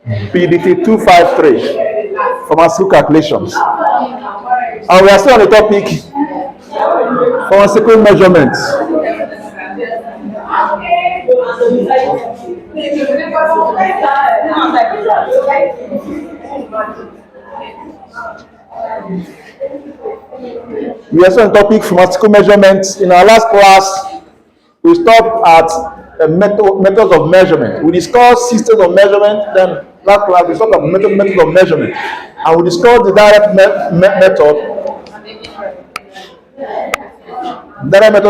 PDT 253, pharmaceutical calculations. And we are still on the topic pharmaceutical measurements. We are still on the topic pharmaceutical measurements. In our last class, we stopped at methods of measurement. We discussed systems of measurement. Then last class we stopped at methods of measurement, and we discussed the direct method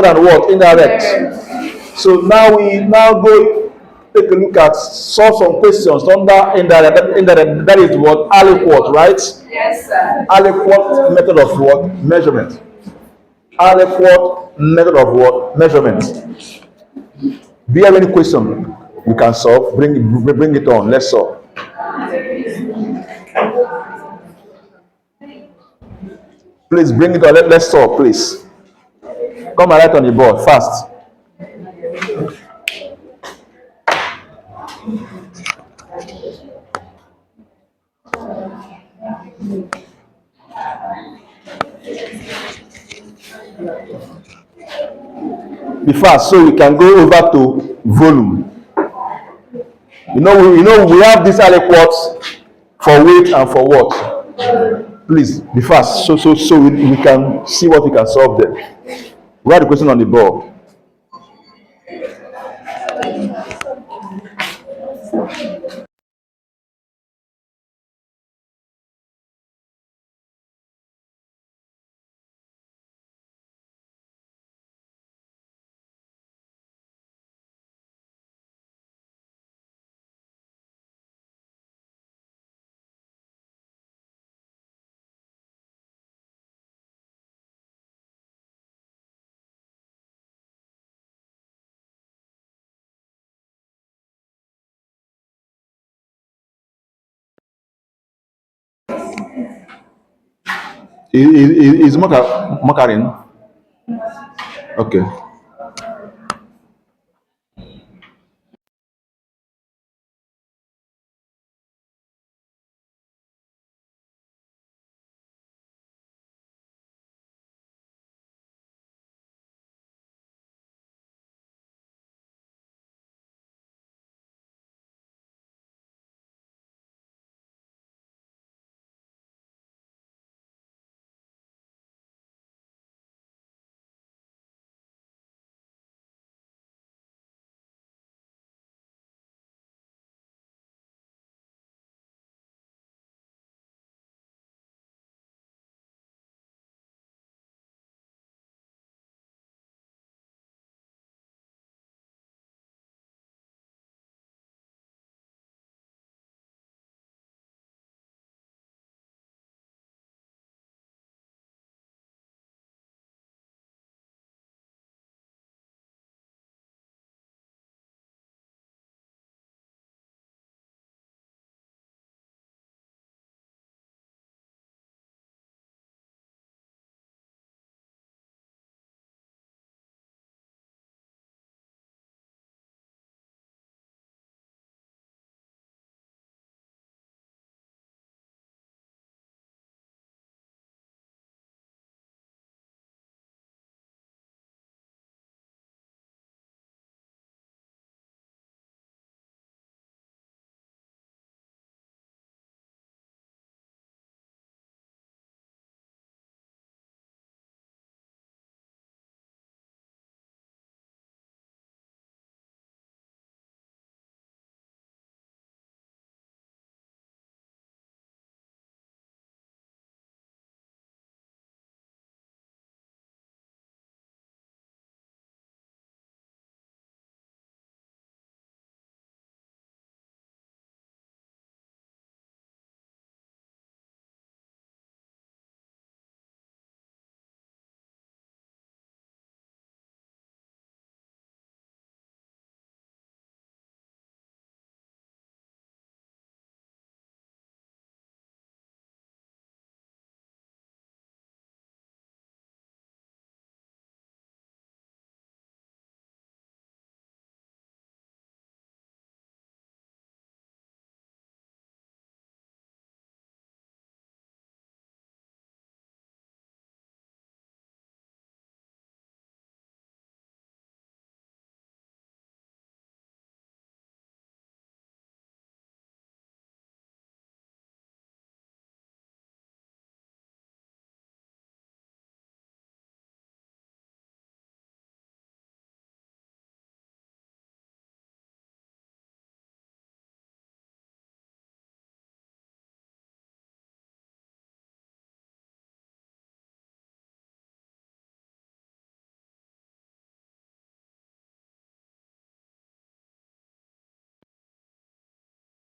and what indirect. So now we now go take a look at solve some questions under indirect. Indirect, that is what aliquot, right? Yes, sir. Aliquot method of what measurement. Aliquot method of what measurement. Do you have any question you can solve? Bring it on. Let's solve. Please bring it on. Let's solve, please. Come and write on the board fast. Be fast so we can go over to volume. We have this aliquots for weight and for what? Please be fast so we can see what we can solve there. Write the question on the board. Is Makarin? Okay.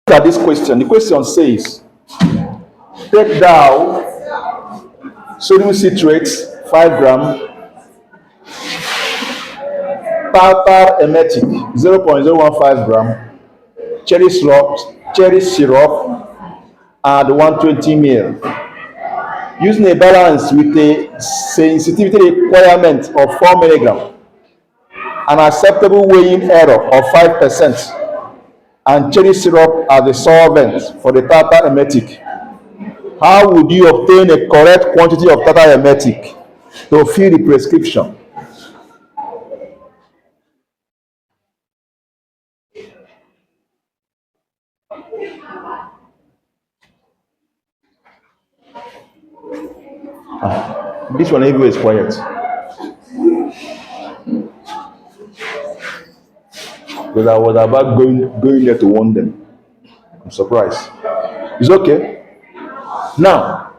Look at this question. The question says, take thou sodium citrate 5 gram, tartar emetic 0.015 gram, cherry syrup, and 120 ml. Using a balance with a sensitivity requirement of 4 milligram, an acceptable weighing error of 5%, and cherry syrup as the solvent for the tartar emetic, how would you obtain a correct quantity of tartar emetic to fill the prescription? This one, everywhere is quiet. Because I was about going there to warn them. I'm surprised. It's okay. Now,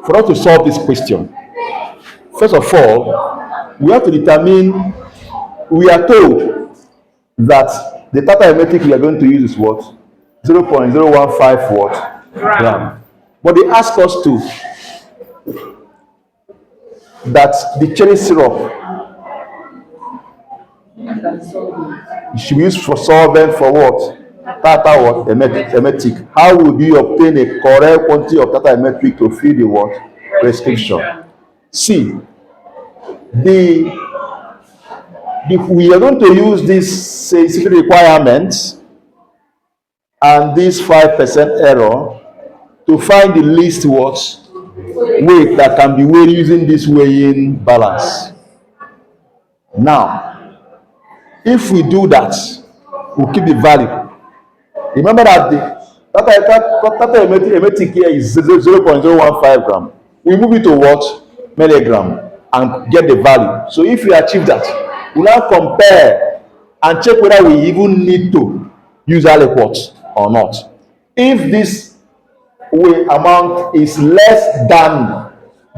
for us to solve this question, first of all, we have to determine, we are told that the tartar emetic we are going to use is what? 0.015 what? Gram. But they ask us to that the cherry syrup should be used for solvent for what? Tartar what? Emetic. How would you obtain a correct quantity of tartar emetic to fill the what? Prescription. See, we are going to use this specific requirements and this 5% error to find the least what? Weight that can be weighed using this weighing balance. Now, if we do that, we'll keep the value. Remember that the tartar emetic here is 0.015 gram. We move it to what? Milligram and get the value. So if we achieve that, we now compare and check whether we even need to use aliquot or not. If this weight amount is less than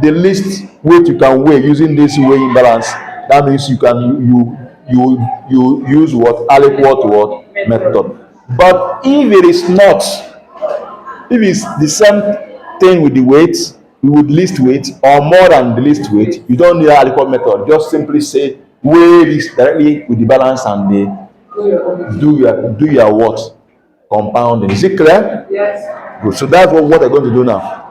the least weight you can weigh using this weighing balance, that means you can you use what? Aliquot what method. But if it is not, if it's the same thing with the weight, with least weight or more than the least weight, you don't need aliquot method. Just simply say weigh this directly with the balance and they do your what? Compounding. Is it clear? Yes. Good. So that's what we're going to do now.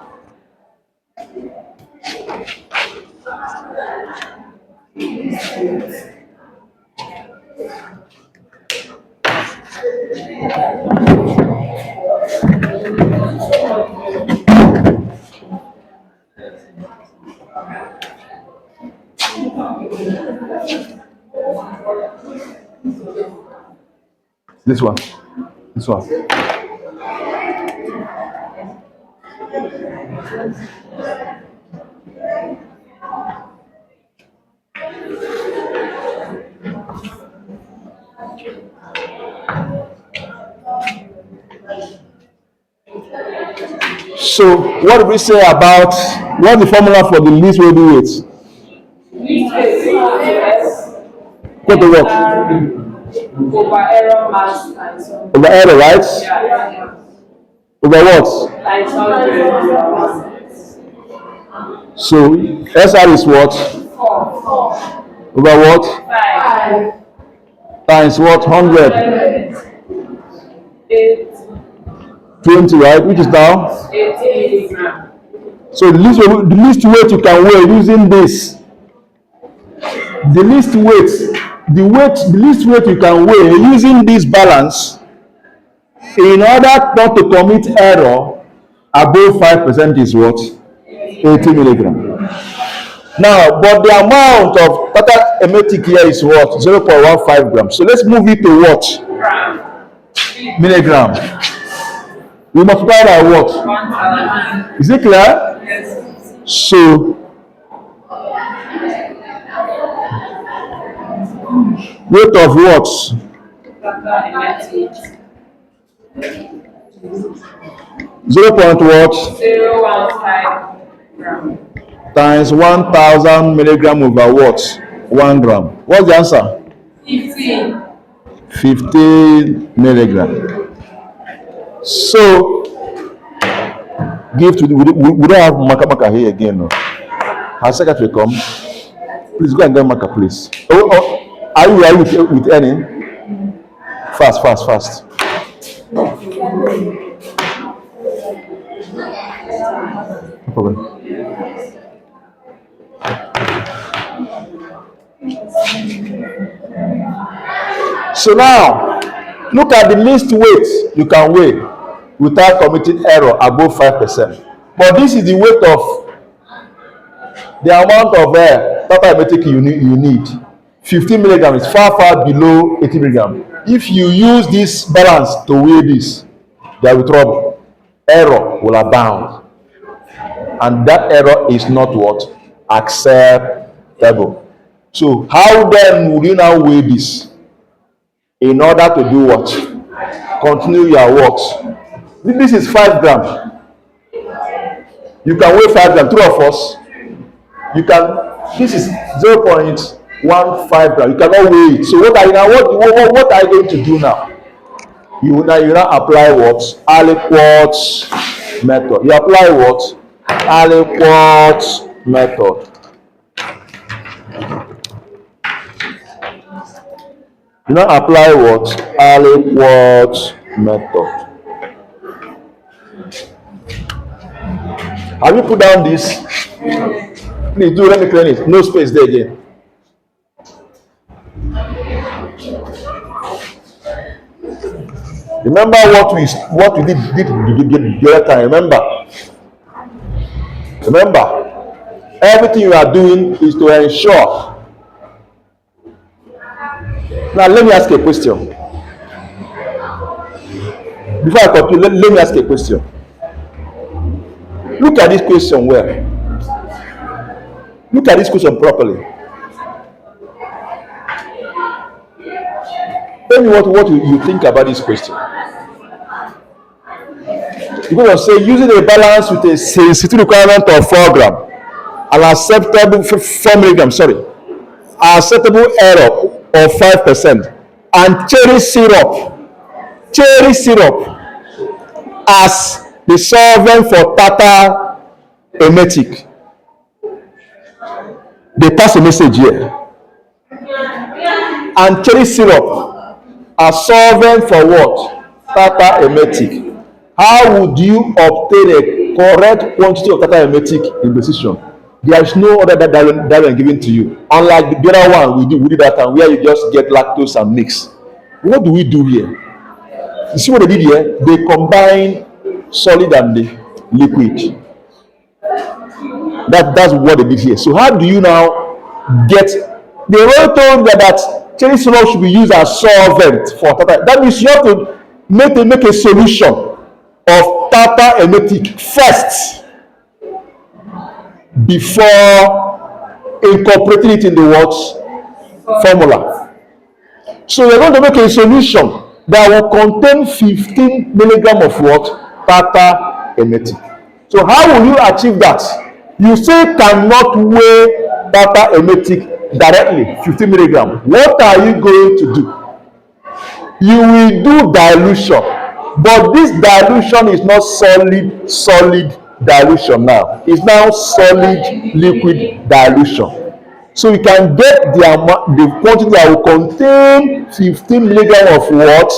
This one. So what do we say about what's the formula for the least weight? What the what? Over error mass times over error, right? yeah. Over what? Times 100. So SR is what? 4. Over what? 5. Times what? 100. 8. 20, right? Which is now? 80 milligram. So the least weight you can weigh using this. The least weight you can weigh using this balance in order not to commit error above 5% is what? 80 milligram. Now, but the amount of tartar emetic here is what? 0.15 grams. So let's move it to what? Gram. Milligram. We multiply by what? 1000. Is it clear? Yes. So weight of what? Tartar emetic. 0. what? 0.15 gram. Times 1000 milligram over what? 1 gram. What's the answer? 15. 15 milligram. So give to we don't have Maka here again. No. Our secretary come. Please go and get Maka, please. Are you with any? Fast. No problem. So now, look at the least weight you can weigh without committing error above 5%. But this is the weight of the amount of tata you need. 15 milligram is far below 80 milligram. If you use this balance to weigh this, there will be trouble. Error will abound. And that error is not what? Acceptable. So how then would you now weigh this? In order to do what? Continue your works. This is 5 grams. You can weigh 5 grams. Three of us. You can. This is 0.15 grams. You cannot weigh it. So what are you now? What are you going to do now? You now apply what? Aliquot method. You apply what? Aliquot method. You now apply what? Aliquot method. Have you put down this? Please do, let me clean it. No space there again. Remember what we did the other time. Remember, everything you are doing is to ensure. Now let me ask a question. Before I continue, let me ask a question. Look at this question well. Look at this question properly. Tell me what you think about this question. Because I say using a balance with a sensitivity requirement of 4 grams, an acceptable 4 milligrams, acceptable error of 5%, and cherry syrup as the solvent for tartar emetic. They pass a message here. And cherry syrup as solvent for what? Tartar emetic. How would you obtain a correct quantity of tartar emetic in precision? There is no other diluent given to you. Unlike the other one we did that time where you just get lactose and mix. What do we do here? You see what they did here? They combine solid and the liquid. That's what they did here. So how do you now get? They already told that cherry syrup should be used as solvent for tartar. That means you have to make a solution of tartar emetic first before incorporating it in the what? Formula. So you're going to make a solution that will contain 15 milligram of what? Tartar emetic. So how will you achieve that? You say cannot weigh tartar emetic directly, 15 milligram. What are you going to do? You will do dilution, but this dilution is not solid dilution now. It's now solid liquid dilution. So you can get the quantity that will contain 15 milligram of what?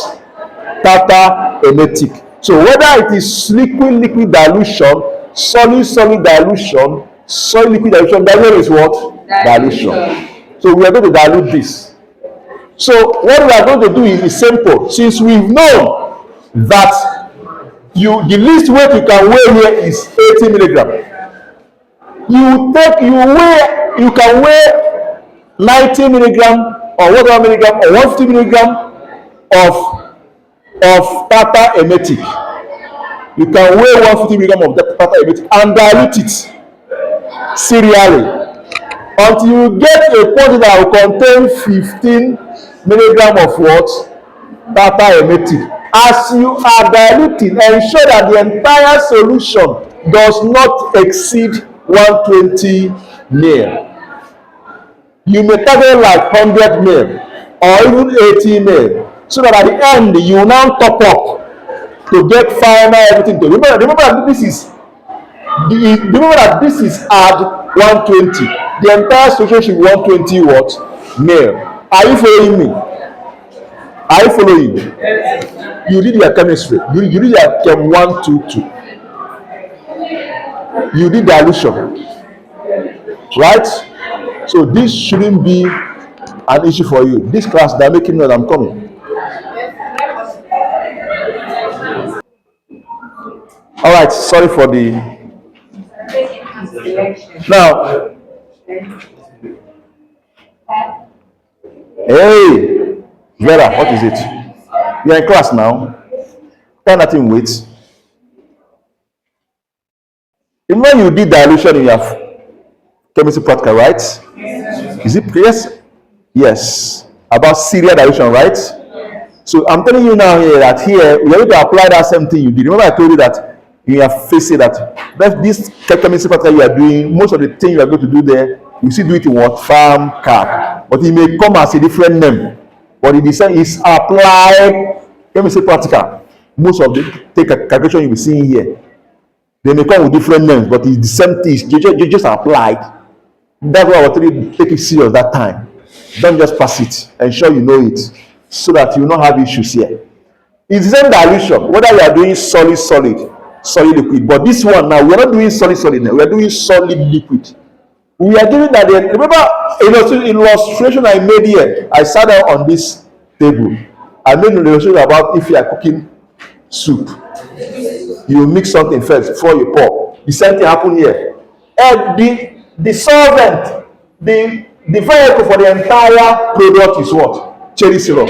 Tartar emetic. So whether it is liquid dilution, solid dilution, solid liquid dilution, that is what? Dilution. So we are going to dilute this. So what we are going to do is simple. Since we've known that the least weight you can weigh here is 80 milligram. You can weigh 90 milligram or whatever milligram or 150 milligram of tartar emetic. You can weigh 150 milligram of tartar emetic and dilute it serially until you get a quantity that will contain 15 milligram of what? Tartar emetic. As you are diluting, ensure that the entire solution does not exceed 120 ml. You may target like 100 ml or even 80 ml, so that at the end you now top up to get final everything to remember that this is remember that this is add 120. The entire solution should be 120 what? Male. Are you following me? Are you following? You did your chemistry. You did your chem 122. You did dilution. Right? So this shouldn't be an issue for you. This class, they're making know that I'm coming. All right, sorry for the. Now, hey, Vera, what is it? You're in class now. Can nothing wait. When you did dilution in your chemistry practical, right? Is it yes? Yes. About serial dilution, right? So I'm telling you now here that here we are going to apply that same thing you did. Remember I told you that you are facing that this chemistry practical you are doing, most of the things you are going to do there, you still do it in what? Farm cap. But it may come as a different name. But it is applied chemistry practical. Most of the calculation you will be seeing here, they may come with different names, but it's the same thing. You just applied. That's why I was telling you, take it serious that time. Don't just pass it. Ensure you know it, so that you will not have issues here. It's the same dilution, whether you are doing solid liquid. But this one now, we are not doing solid now. We are doing solid liquid. We are giving that. Remember, in illustration I made here, I sat down on this table. I made an illustration about if you are cooking soup, you mix something first before you pour. The same thing happen here. And the solvent, the vehicle for the entire product is what? Cherry syrup.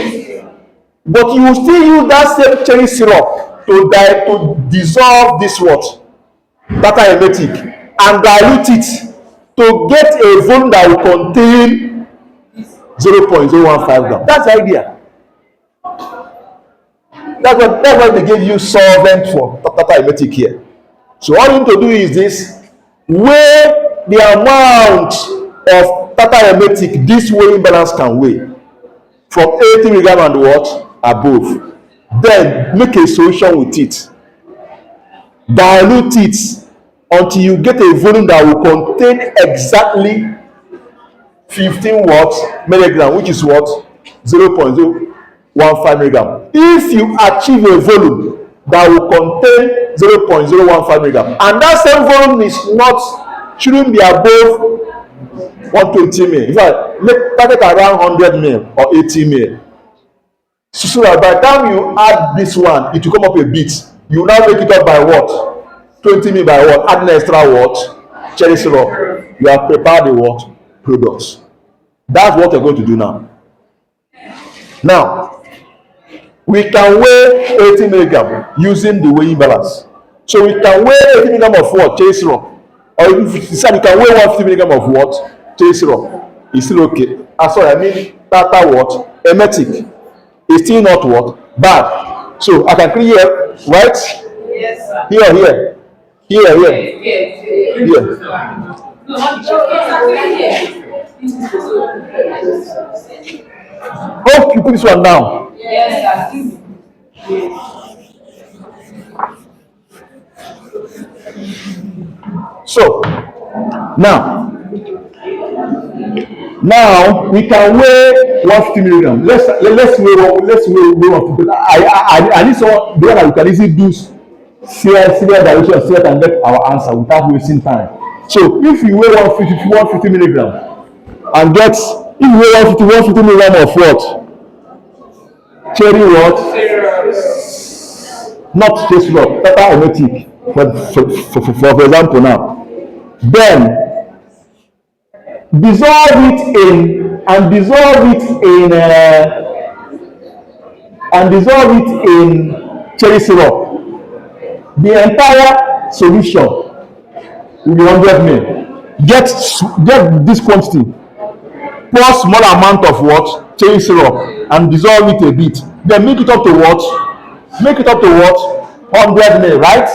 But you will still use that same cherry syrup to dissolve this what? Data emetic and dilute it to get a volume that will contain 0.015 gram. That's the idea. That's what they give you solvent for data emetic here. So all you need to do is this: weigh the amount of data emetic this weighing balance can weigh from 80 milligram and what above. Then make a solution with it. Dilute it until you get a volume that will contain exactly 15 milligram, which is what? 0.015 milligram. If you achieve a volume that will contain 0.015 milligram, and that same volume shouldn't be above 120 mil. In fact, make it around 100 mil or 80 mil. So that by the time you add this one, it will come up a bit. You now make it up by what? 20 mil by what? Add an extra what? Cherry syrup. You have prepared the what? Products. That's what you're going to do now. Now, we can weigh 80 milligram using the weighing balance. So we can weigh 80 milligram of what? Cherry syrup. Or if you decide you can weigh 150 milligram of what? Cherry syrup. It's still okay. Sorry, I mean data what? Emetic. It's still not what? Bad. So I can clear here, right? Yes, sir. Here. Hope you put this one down. Yes, sir. So now we can weigh 150 milligram. Let's weigh 150. I need someone there that we can easily do serial dilution so that can get our answer without wasting time. So if you weigh 150 milligram and get, if you weigh 150 milligram of what? Cherry what? Not cherry syrup, data emetic. For example now. Then dissolve it in cherry syrup. The entire solution will be 100 ml. Get this quantity. Pour small amount of what? Cherry syrup and dissolve it a bit. Then make it up to what? Make it up to what? 100 ml, right?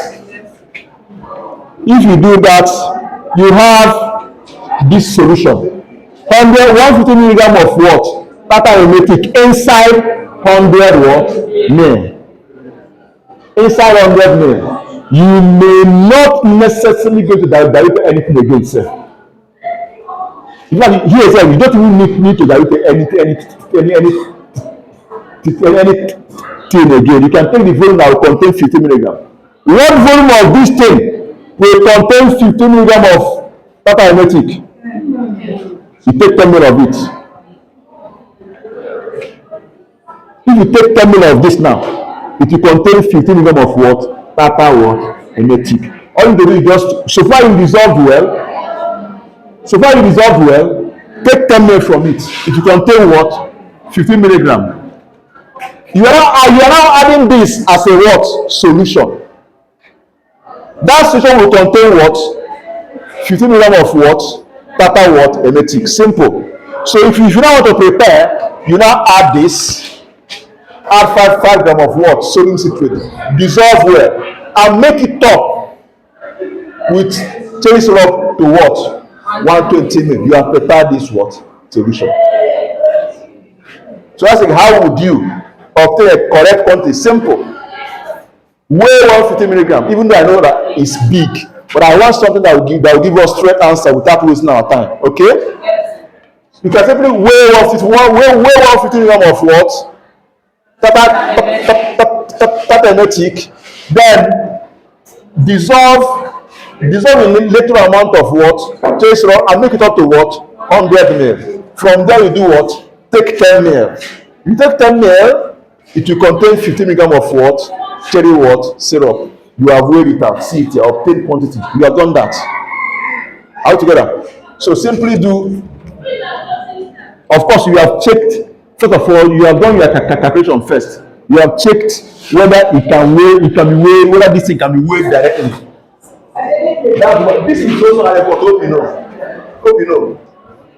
If you do that, you have this solution. 150 milligram of what? Data emetic inside 100 what? Ml. inside 100 mil, you may not necessarily go to dilute anything again, sir. In fact, here sir, you don't even need to dilute anything again. You can take the volume that will contain 50 milligram. One volume of this thing will contain 50 milligram of tata emetic. You take 10 ml of it. If you take 10 ml of this now, it will contain 15 milligram of what? Tata what? Emetic. All you do is just, so far you dissolve well, take 10 ml from it. It will contain what? 15 milligram. You are now adding this as a what? Solution. That solution will contain what? 15 milligram of what? Tata what? Emetic. Simple. So if you now want to prepare, you now add this, add 5 gram of what? Sodium citrate. Dissolve well and make it top with cherry syrup to what? 120 ml. You have prepared this what? Solution. So that's like, how would you obtain a correct quantity? Simple. Weigh 150 milligram, even though I know that it's big, but I want something that will give us straight answer without wasting our time. Okay? You can simply weigh 150 milligram of what? Tata emetic, then dissolve in little amount of what? Cherry syrup and make it up to what? 100 ml. From there you do what? Take 10 ml. You take 10 ml, it will contain 50 milligram of what? Cherry what? Syrup. You have weighed it out. See it, you have obtained quantity. You have done that. All together. So simply do. Of course, you have checked. First of all, you have done your calculation first. You have checked whether it can be weighed, whether this thing can be weighed directly. That's what this is also a report. Hope you know. Hope you know.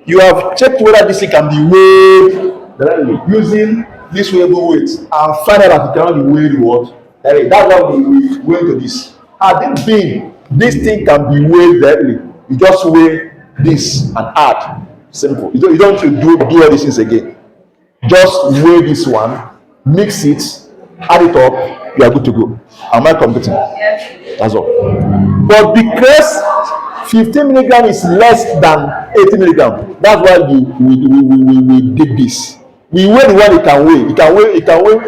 You have checked whether this thing can be weighed directly using this weighable weight and find out that it cannot be weighed what? Directly. That's why we went to this. Had it been this thing can be weighed directly, you just weigh this and add. Simple. You don't do all these things again. Just weigh this one, mix it, add it up, you are good to go. Am I competing? Yes. That's all. But because 15 milligram is less than 80 milligram, that's why we did this. We weigh the one it can weigh. It can weigh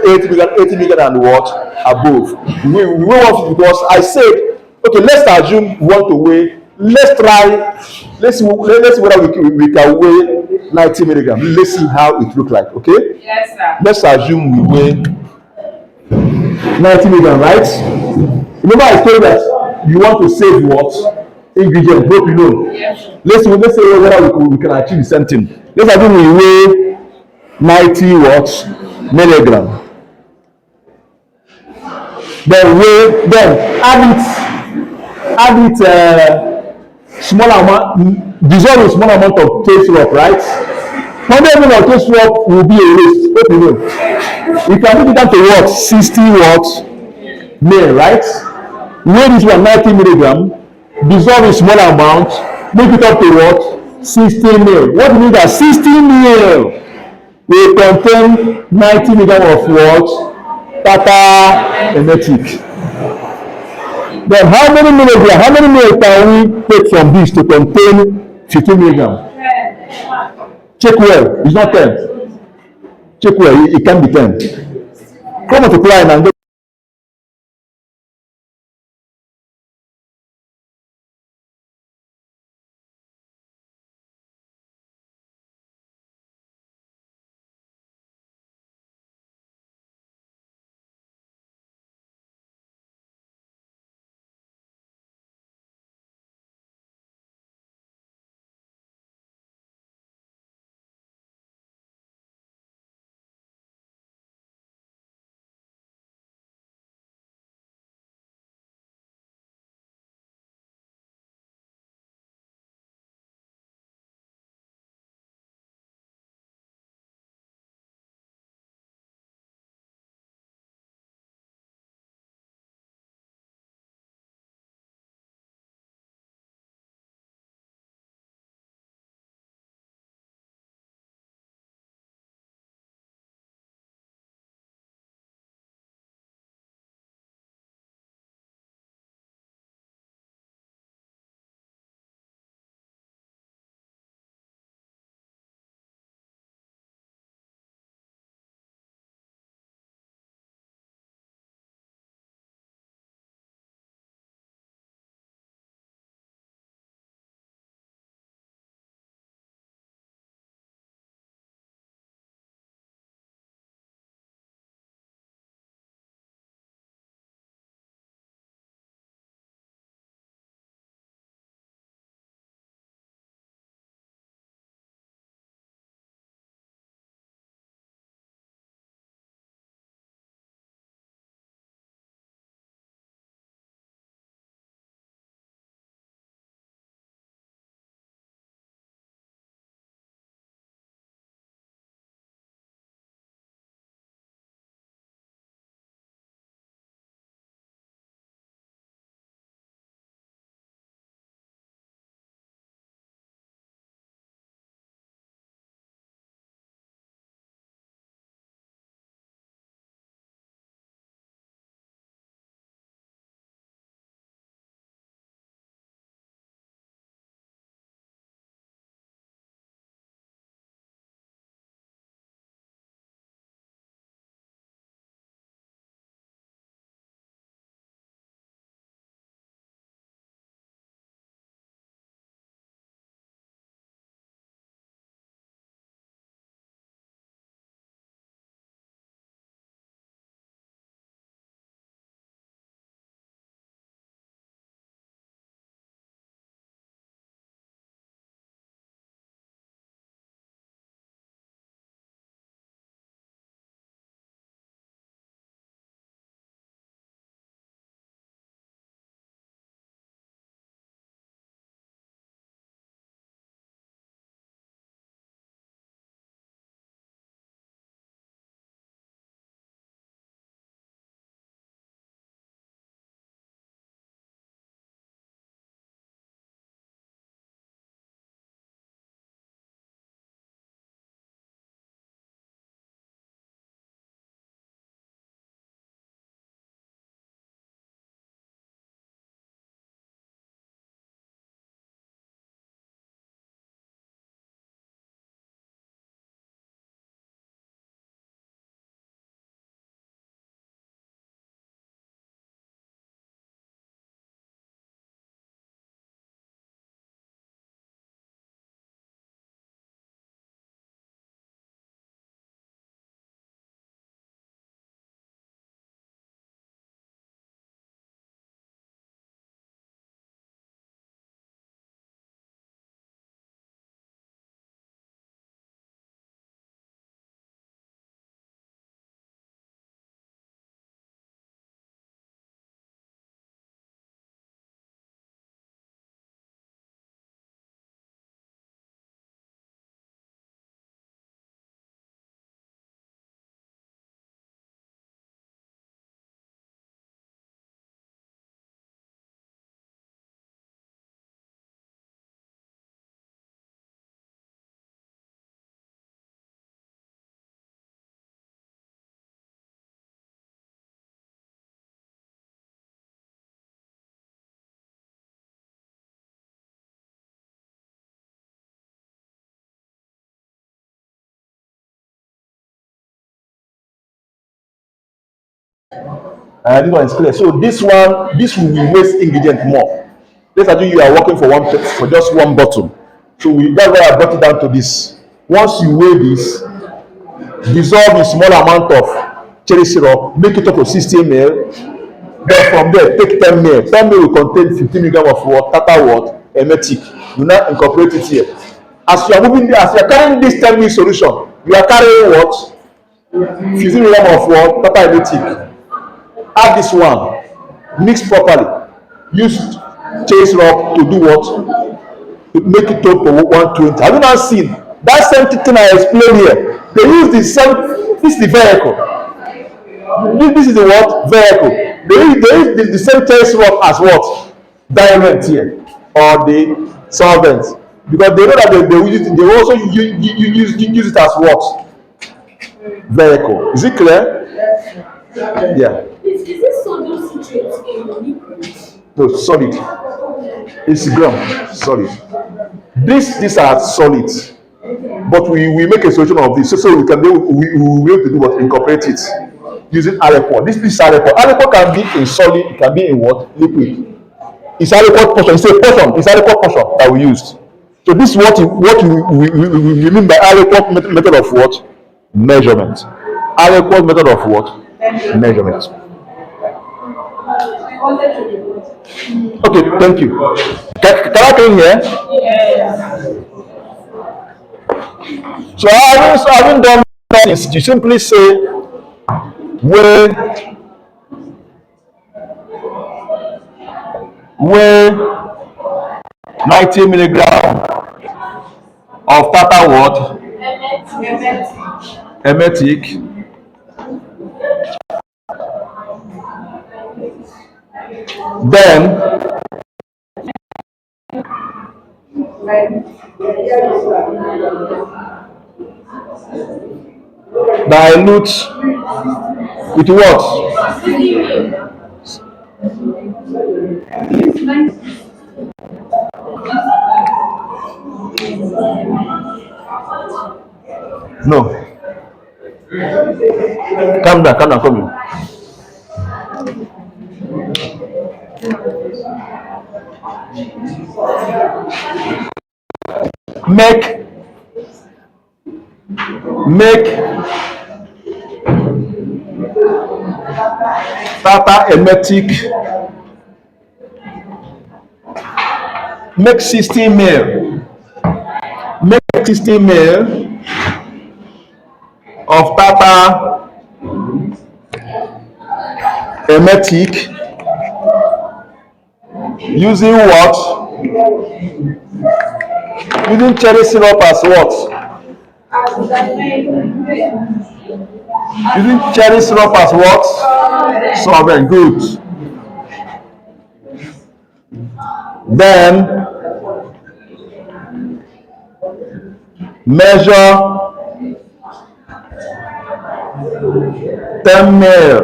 80 milligram and what? Above. We weigh one because I said, okay, let's assume we want to weigh. Let's see whether we can weigh 90 milligram. Let's see how it look like. Okay? Yes, sir. Let's assume we weigh 90 milligram, right? Remember I told you that you want to save what? Ingredient, hope you know. Yes. Let's say whether we can achieve the same thing. Let's assume we weigh 90 what? Milligram. Then add it small amount, dissolve a small amount of cherry syrup, right? 100 ml of cherry syrup will be a waste. Hope you know. You can put it down to what? 60 what? Ml, right? Weigh this one 90 milligram, dissolve a small amount, make it up to what? 60 ml. What do you mean that 60 ml will contain 90 milligram of what? Tata emetic. Then how many ml can we take from this to contain 15 milligram? Check well. It's not 10. Check well. It can be 10. Come multiply and get This one is clear. So this will waste ingredient more. Let's assume you are working for for just one bottle. So that's why I brought it down to this. Once you weigh this, dissolve a small amount of cherry syrup, make it up to 60 ml. Then from there, take 10 ml. 10 ml will contain 15 milligram of what? Tata what? Emetic. You now incorporate it here. As you are moving, as you are carrying this 10 ml solution, you are carrying what? 15 milligram of what? Tata emetic. Add this one, mix properly. Use cherry syrup to do what? To make it up to 120. Have you not seen that same thing I explained here? They use the same. This is the vehicle. This is the what? Vehicle. They use the same cherry syrup as what? Diamond here or the solvent, because they know that they also use it as what? Vehicle. Is it clear? Yeah. Is this sodium citrate in liquid? No, solid. It's gram solid. These are solid, but we make a solution of this so we can be we will to do what? Incorporate it using alcohol. This is alcohol. Alcohol can be in solid, it can be in what? Liquid. It's alcohol portion. It's a portion. It's alcohol portion that we used. So this is what we mean by alcohol method of what? Measurement. Alcohol method of what? Measurement. Okay, thank you. Can I come here? So I haven't done this. You simply say weigh 90 milligram of Tata what? Emetic. Then dilute with what? No. Calm down, come in. Make Tata emetic, make 60 ml, make 60 ml of Tata emetic using what? Using cherry syrup as what? Using cherry syrup as what? Solvent. Good. Then measure 10 ml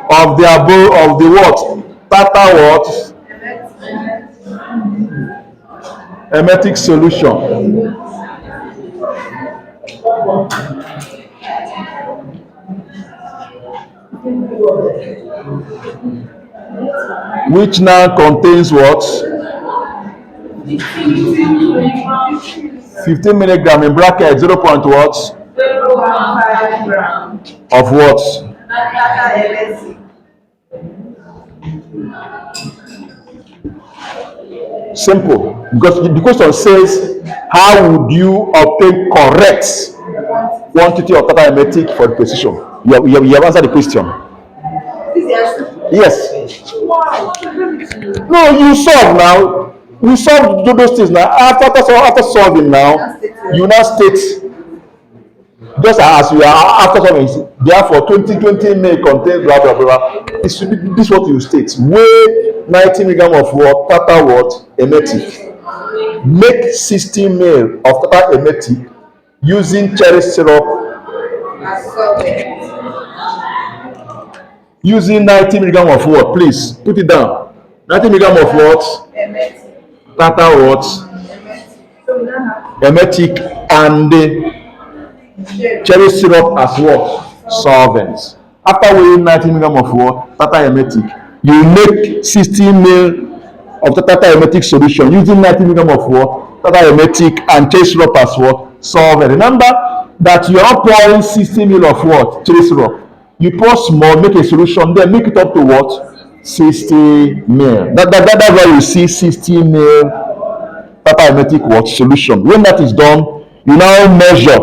of the above of the what? Tata what? Emetic solution. Which now contains what? 15 milligram in bracket 0. What? 0.5 gram of what? Simple. Because the question says, how would you obtain correct quantity of Tata emetic for the precision? You have answered the question. Yes. No, you solve now. We solve those things now. After solving now, you now state just as you are after solving. Therefore, 2020 may contain blah blah blah. This is what you state. Weigh 90 milligram of what? Tata what? Emetic. Make 60 ml of Tata emetic using cherry syrup. Using 90 milligram of what? Please put it down. 90 milligram of what? Tata what? Emetic and cherry syrup as what? solvent. After weighing 90 milligram of what? Tata emetic, you make 60 ml of tata emetic solution using 90 milligram of what? Tata emetic and cherry syrup as what? Solvent. Remember that you are not pouring 60 ml of what? Cherry syrup. You pour small, make a solution, then make it up to what? 60 ml. That's why you see 60 ml tata emetic what? Solution. When that is done, you now measure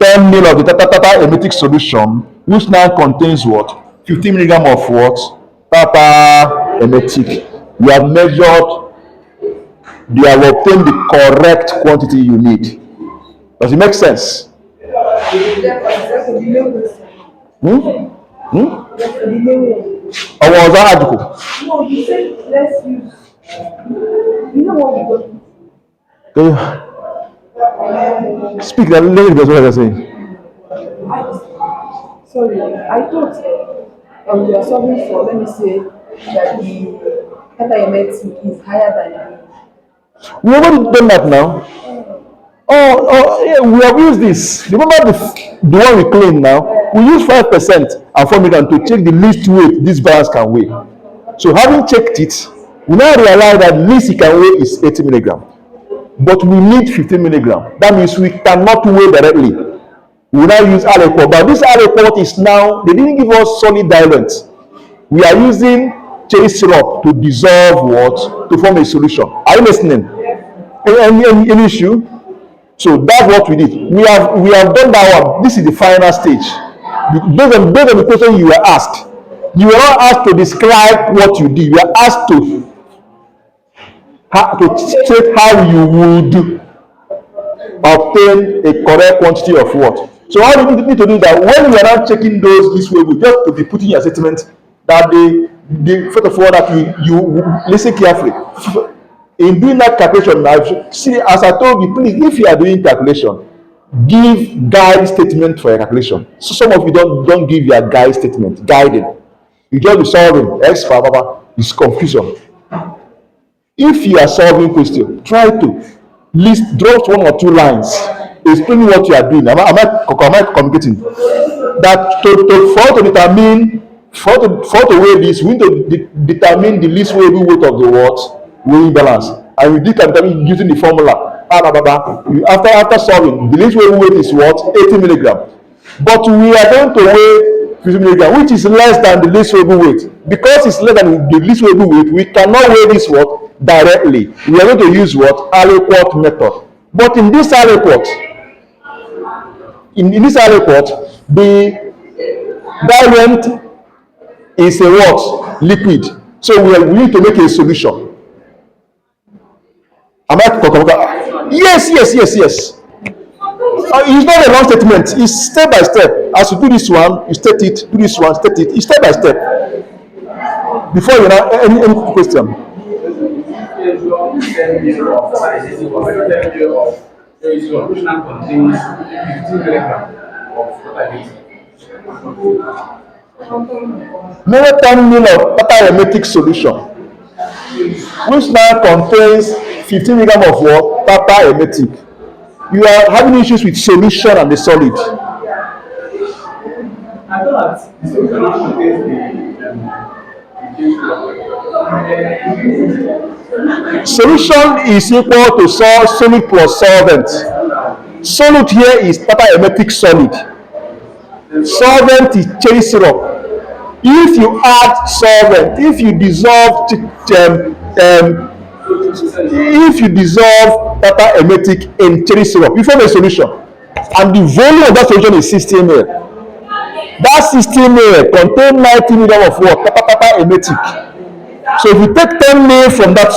10 ml of the tata emetic solution, which now contains what? 15 milligram of what? Tata emetic. You have measured, you have obtained the correct quantity you need. Does it make sense? Hmm? Hmm? Or was that article? No, you said let's use. You know what we got? Speak that little bit what you're saying. Sorry, I thought we are solving for, let me say, that the anti-emetic is higher than We already done that now. Oh, yeah, we have used this. Remember the one we claim now? We use 5% and 4 milligram to check the least weight this virus can weigh. So having checked it, we now realize that least it can weigh is 80 milligram. But we need 15 milligram. That means we cannot weigh directly. We now use Aliport. But this Aliport is now, they didn't give us solid diluent. We are using cherry syrup to dissolve what? To form a solution. Are you listening? Any issue? So that's what we did. We have done that one. This is the final stage. Based on the question you were asked, you were not asked to describe what you did. You were asked to state how you would obtain a correct quantity of what. So all you need to do that when you are not checking those this way, just to be putting your statement that they first of all that you listen carefully. In doing that calculation now, see, as I told you, please, if you are doing calculation, give guide statement for your calculation. So some of you don't give your guide statement, guiding. You just be solving X for Baba, it's confusion. If you are solving question, try to list, drop 1 or 2 lines explaining what you are doing. Am I communicating? That for to weigh this, we need to determine the least weighable weight of the what? Weighing balance. And we did determine using the formula. After solving, the least weighable weight is what? 80 milligram. But we are going to weigh 50 milligram, which is less than the least weighable weight. Because it's less than the least weighable weight, we cannot weigh this what? Directly. We are going to use what? Aliport method. But in this Aliport, the diluent is a what? Liquid. So we need to make a solution. Am I? Yes. It's not a long statement. It's step by step. As you do this one, you state it. Do this one, state it. It's step by step. Before you know any question. Another 10 ml of tata emetic solution, which now contains 15 milligram of what? Tata emetic. You are having issues with solution and the solid. Solution is equal to solid plus solvent. Solid here is tata emetic solid. Solvent is cherry syrup. If you add solvent, if you dissolve tata emetic in cherry syrup, you form a solution, and the volume of that solution is 60 ml. That 60 ml contains 90 ml of what? Tata emetic. So if you take 10 ml from that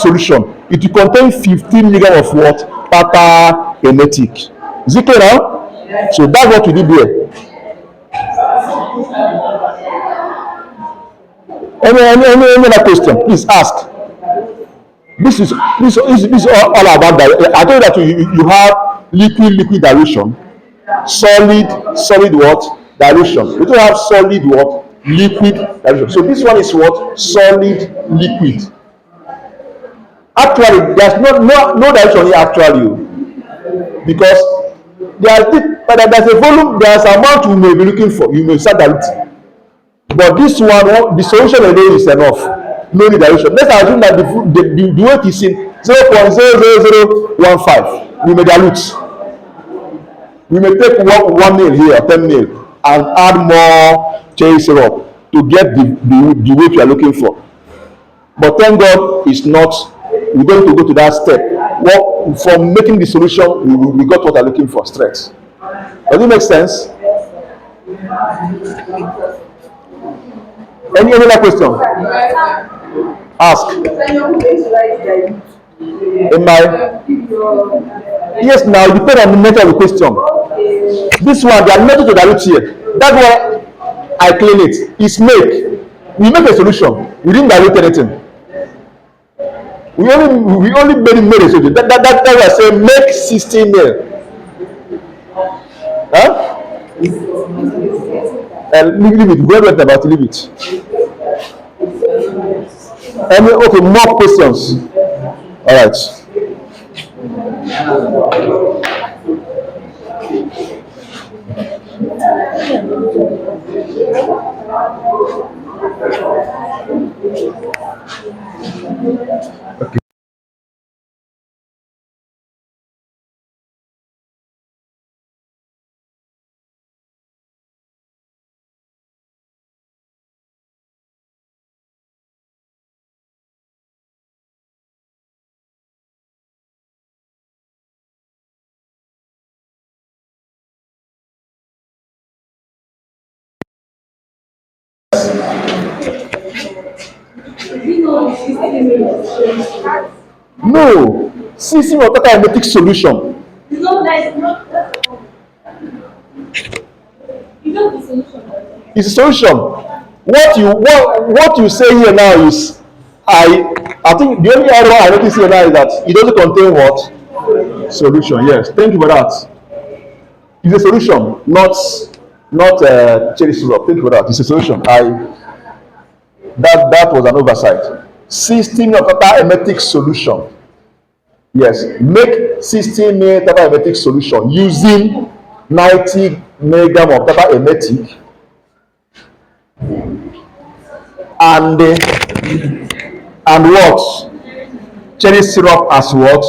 solution, it will contain 15 ml of what? Tata emetic. Is it clear now? So that's what we did here. Any other question? Please ask. This is all about that. I told you that you have liquid dilution, solid what? Dilution. We don't have solid what? Liquid dilution. So this one is what? Solid liquid. Actually, there's no dilution here actually, because there are but there's a volume, there's amount you may be looking for, you may start diluting. But this one, the solution alone is enough. No need dilution. Let's assume that the weight is in 0.00015. We may dilute. We may take one mil here, 10 mil, and add more cherry syrup to get the weight you are looking for. But thank God it's not, we're going to go to that step. Well, from making the solution, we got what we're looking for straight. Does it make sense? Any other question? Ask. In my, yes, now it depends on the nature of the question. This one, they are not to dilute here. That's why I clean it. It's make. We make a solution. We didn't dilute anything. We only made a solution. That's why I say make 16 mil. Huh? Leave it. We're not about to leave it. Okay, more questions. All right. Okay. No, CC or total hermetic solution. It's a solution. What you say here now is, I think the only error I notice here now is that it doesn't contain what solution. Yes, thank you for that. It's a solution, not cherry syrup. Thank you for that. It's a solution. That was an oversight. 16 of total hermetic solution. Yes, make 16 ml total hermetic solution using 90 milligram of total hermetic and what cherry syrup as what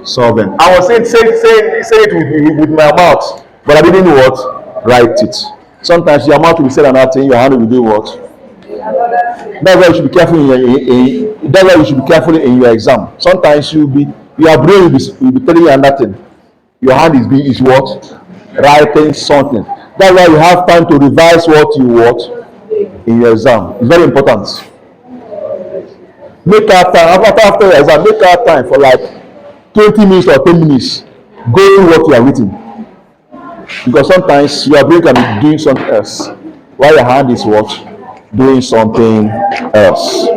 solvent. I was say it with my mouth, but I didn't what write it. Sometimes your mouth will say another thing, your hand will do what. That's why you should be careful that's why you should be careful in your exam. Sometimes your brain will be telling you another thing. Your hand is what writing something. That's why you have time to revise what you what in your exam. It's very important. Make out time after your exam. Make out time for like 20 minutes or 10 minutes. Go through what you are reading, because sometimes your brain can be doing something else while your hand is what doing something else.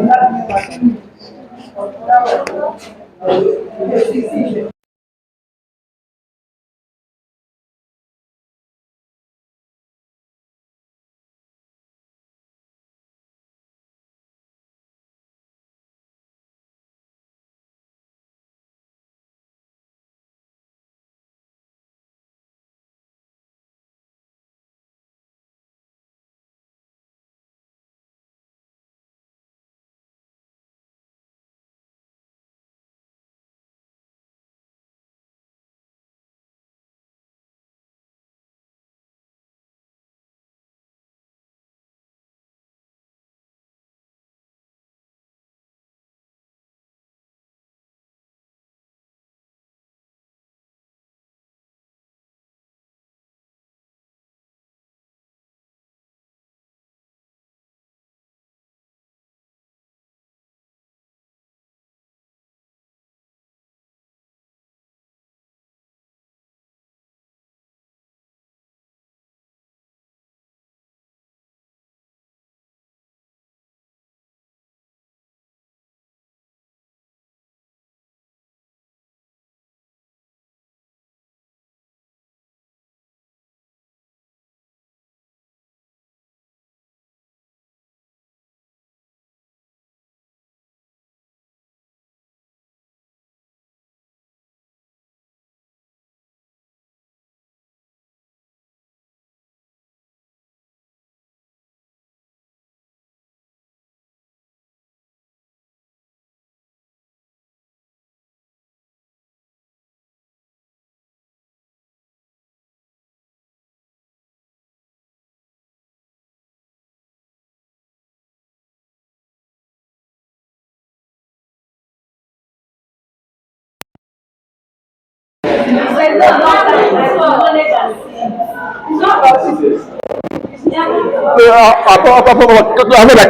Can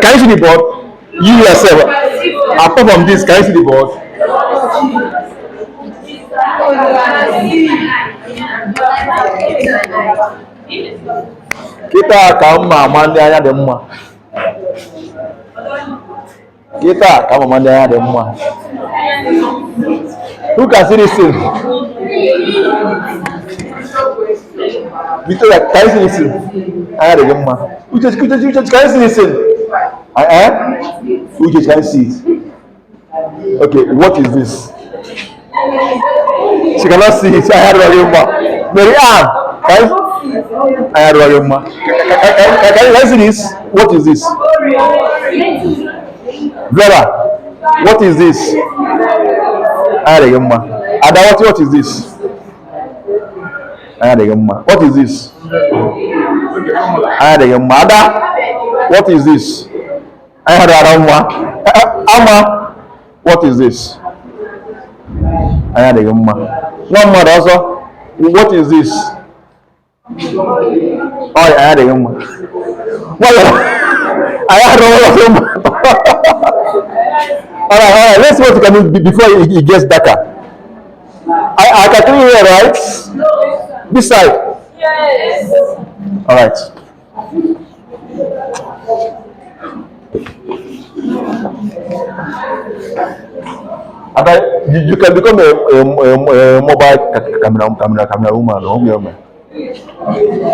you see the board? You yourself. Apart from this, can you see the board? Kita ka mma ama ndị anya dị mma. Kita ka mma ndị anya dị mma. Who can see this thing? Victoria, can you see this thing? Anya dị mma. Uche, can you see this thing? Uche, can you see it? Okay, what is this? She cannot see it. Anya dị mma. Mary Ann, can you? Anya dị mma. Can you see this? What is this? Vera, what is this? Anya dị mma. Ada, what is this? Anya dị mma. What is this? Anya dị mma. Ada, what is this? Anya dị mma. Ama, what is this? Anya dị mma. Nwa mmadụ ọzọ, what is this? Oh, anya dị mma. Anya dị mma. All right, let's see what you can do before it gets darker. I can clean here, right? This side? Yes. All right. You can become a mobile camera woman.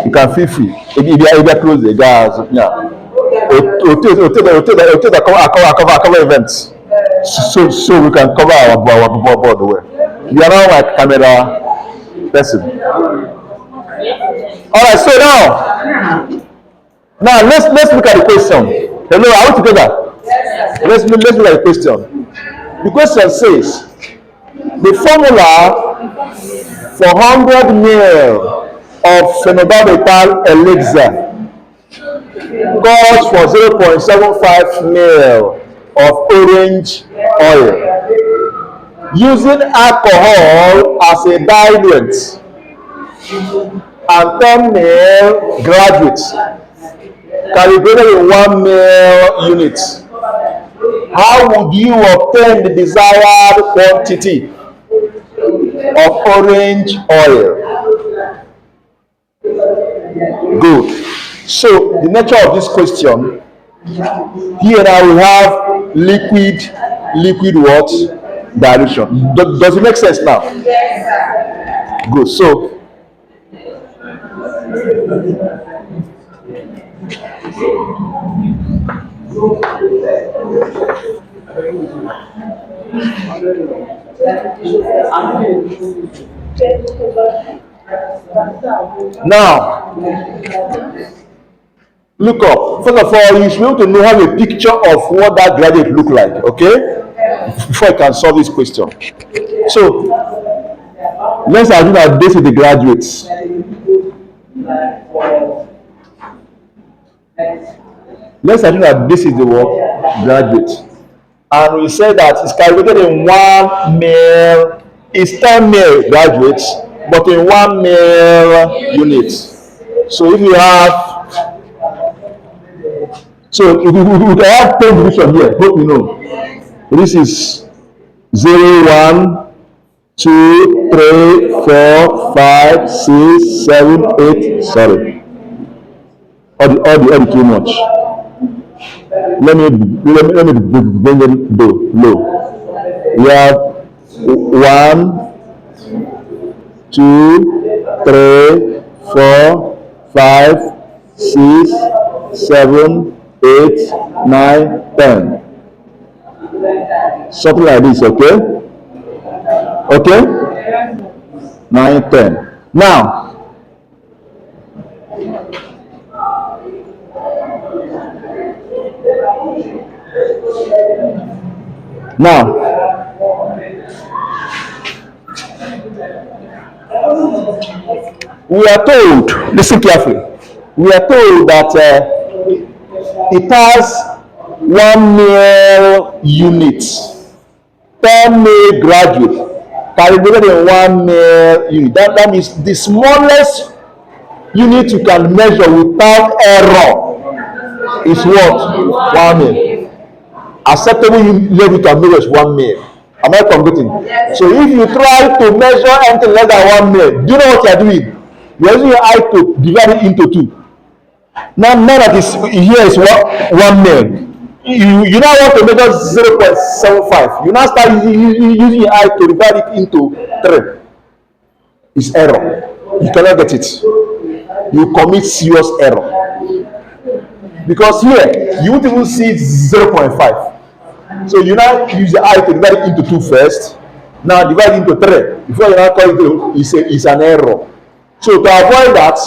You can feel free. If you close the gas, yeah. Cover events. So we can cover our board the way. You are now like camera person. All right. So now let's look at the question. Hello, are we together? Let's look at the question. The question says the formula for 100 ml of phenobarbital elixir calls for 0.75 ml of orange oil. Using alcohol as a diluent and 10 ml graduate calibrated in 1 ml unit, how would you obtain the desired quantity of orange oil? Good. So the nature of this question, here now we have liquid what? Dilution. Does it make sense now? Yes, sir. Good. So now look up. First of all, you should be able to have a picture of what that graduate look like, okay? Before I can solve this question. So let's assume that this is the graduates. Let's assume that this is the what? Graduate. And we say that it's calculated in 1 ml, it's 10 ml graduates, but in 1 ml units. So if you have, so we can have 10 division here, hope you know. This is 0, 1, 2, 3, 4, 5, 6, 7, 8, sorry. All the too much. Let me bring it low. We have 1, 2, 3, 4, 5, 6, 7, 8, 9, 10. Something like this, okay? Okay? 9, 10. Now, we are told, listen carefully, we are told that it has 1 ml unit, 10 ml graduate, calibrated in 1 mil unit. That means the smallest unit you can measure without error is what? 1 mil. Acceptable level to measure is 1 mil. Am I computing? So if you try to measure anything less than 1 mil, do you know what you are doing? You are using your eye to divide it into two. Now that is here is what 1 mil. You now want to measure 0.75. You now start using your eye to divide it into 3. It's error. You cannot get it. You commit serious error. Because here you won't even see 0.5. So you now use the eye to divide it into 2 first. Now divide it into 3. Before you now call it 2, it's an error. So to avoid that,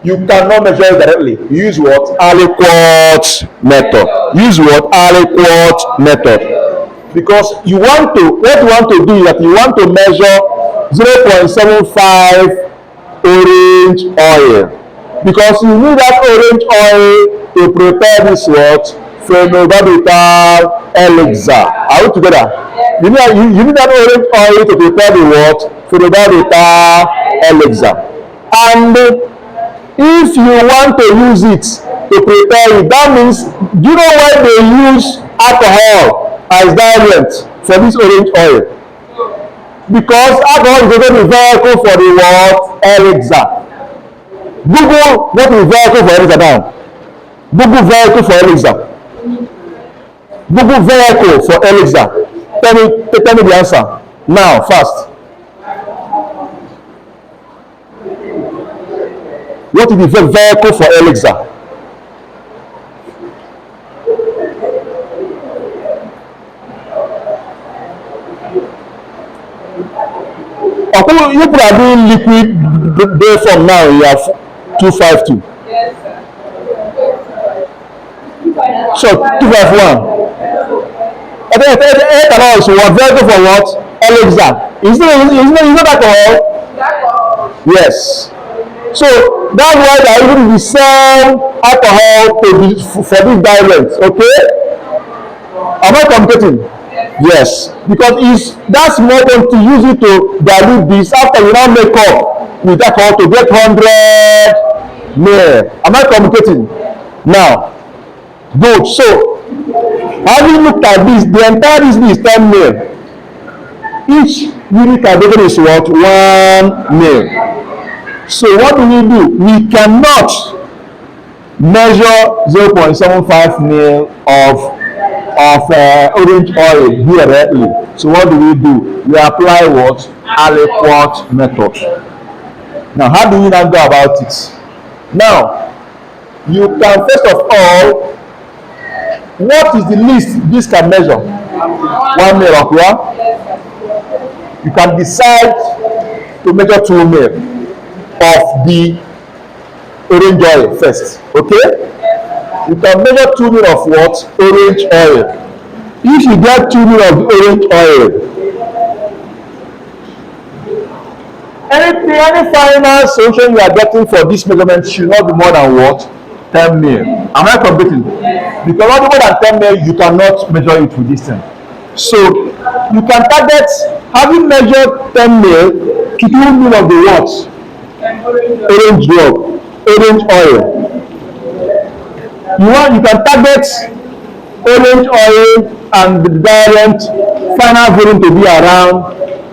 you cannot measure it directly. You use what? Aliquot method. Use what? Aliquot method. Because what you want to do is that you want to measure 0.75 orange oil. Because you need that orange oil to prepare this what? Phenobarbital elixir. Are we together? You need that orange oil to prepare the what? Phenobarbital elixir. And if you want to use it to prepare it, that means, do you know why they use alcohol as diluent for this orange oil? Because alcohol is going to be vehicle for the what? Elixir. Google what is vehicle for elixir now. Google vehicle for elixir. Google vehicle for elixir. Tell me the answer now, fast. What is the vehicle for elixir? Okay, you put a doing liquid day from now, you have 252. Yes, sir. So 251. Ethanol is what vehicle for what? Elixir. Is not alcohol? Yes. So that's why they are using the same alcohol for this diluent. Okay? Am I communicating? Yes. Because that's more than to use it to dilute this after you now make up with alcohol to get 100 ml. Am I communicating? Now, good. So having looked at this, the entire reason is 10 ml. Each unit calculated is what? 1 ml. So what do? We cannot measure 0.75 ml of orange oil here directly. So what do? We apply what? Aliquot method. Now, how do we now go about it? Now, you can first of all, what is the least this can measure? 1 ml of what? You can decide to measure 2 ml of the orange oil first. Okay? You can measure 2 ml of what? Orange oil. If you get 2 ml of orange oil, any final solution you are getting for this measurement should not be more than what? 10 ml. Am I completing? Because not more than 10 ml, you cannot measure it with this thing. So you can target, having measured 10 ml to 2 ml of the what? Orange drug, orange oil. You can target orange oil and the diluent final volume to be around.